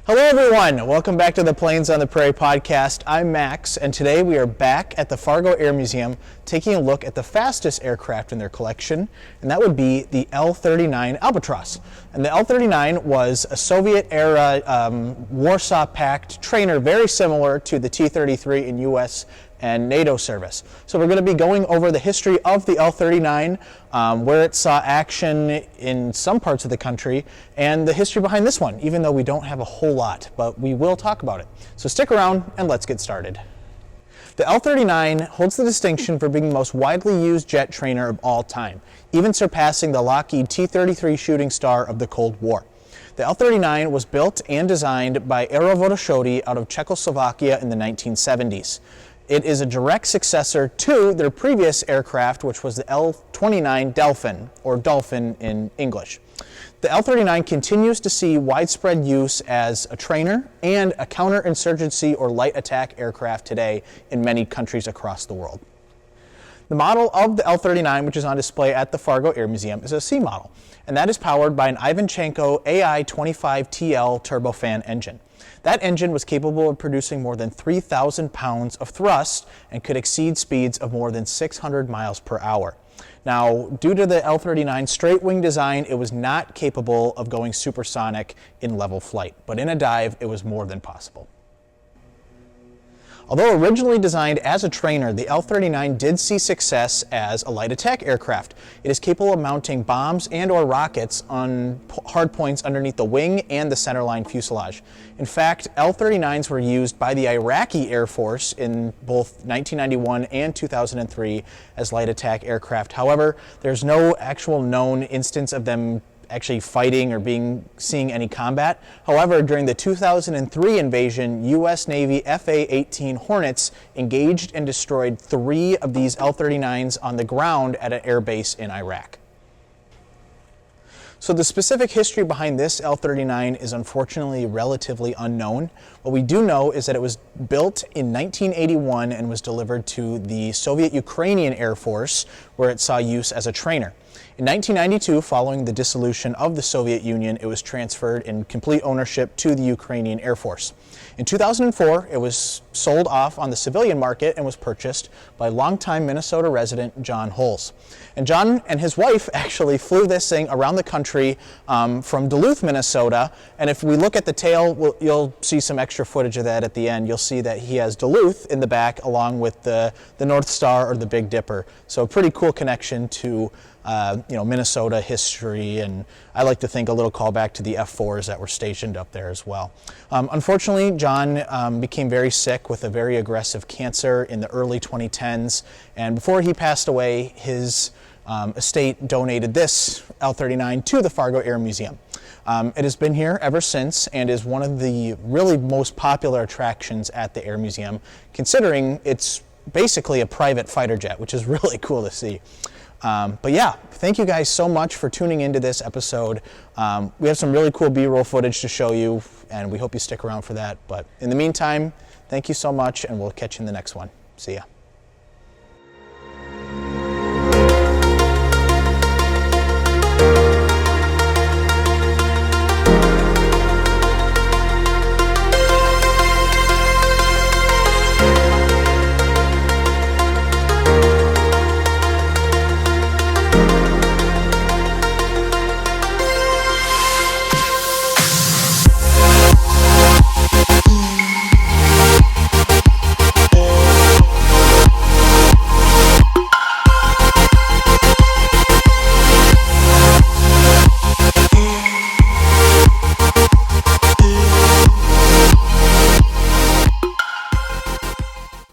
Hello everyone, welcome back to the Planes on the Prairie podcast. I'm Max, and today we are back at the Fargo Air Museum taking a look at the fastest aircraft in their collection, and that would be the L-39 Albatros. And the L-39 was a Soviet-era Warsaw Pact trainer, very similar to the T-33 in U.S. and NATO service. So we're going to be going over the history of the L-39, where it saw action in some parts of the country, and the history behind this one, even though we don't have a whole lot, but we will talk about it. So stick around and let's get started. The L-39 holds the distinction for being the most widely used jet trainer of all time, even surpassing the Lockheed T-33 Shooting Star of the Cold War. The L-39 was built and designed by Aero Vodochody out of Czechoslovakia in the 1970s. It is a direct successor to their previous aircraft, which was the L-29 Delphin, or Dolphin in English. The L-39 continues to see widespread use as a trainer and a counterinsurgency or light attack aircraft today in many countries across the world. The model of the L-39, which is on display at the Fargo Air Museum, is a C model, and that is powered by an Ivanchenko AI-25TL turbofan engine. That engine was capable of producing more than 3,000 pounds of thrust and could exceed speeds of more than 600 miles per hour. Now, due to the L-39 straight wing design, it was not capable of going supersonic in level flight, but in a dive, it was more than possible. Although originally designed as a trainer, the L-39 did see success as a light attack aircraft. It is capable of mounting bombs and/or rockets on hard points underneath the wing and the centerline fuselage. In fact, L-39s were used by the Iraqi Air Force in both 1991 and 2003 as light attack aircraft. However, there's no actual known instance of them actually fighting or seeing any combat. However, during the 2003 invasion, U.S. Navy FA-18 Hornets engaged and destroyed 3 of these L-39s on the ground at an air base in Iraq. So the specific history behind this L-39 is unfortunately relatively unknown. What we do know is that it was built in 1981 and was delivered to the Soviet Ukrainian Air Force, where it saw use as a trainer. In 1992, following the dissolution of the Soviet Union, it was transferred in complete ownership to the Ukrainian Air Force. In 2004, it was sold off on the civilian market and was purchased by longtime Minnesota resident John Holes. And John and his wife actually flew this thing around the country from Duluth, Minnesota. And if we look at the tail, you'll see some extra footage of that at the end. You'll see that he has Duluth in the back along with the North Star or the Big Dipper. So a pretty cool connection to Minnesota history, and I like to think a little callback to the F-4s that were stationed up there as well. Unfortunately, John became very sick with a very aggressive cancer in the early 2010s, and before he passed away, his estate donated this L-39 to the Fargo Air Museum. It has been here ever since and is one of the really most popular attractions at the Air Museum, considering it's basically a private fighter jet, which is really cool to see. But yeah, thank you guys so much for tuning into this episode. We have some really cool B-roll footage to show you, and we hope you stick around for that. But in the meantime, thank you so much, and we'll catch you in the next one. See ya.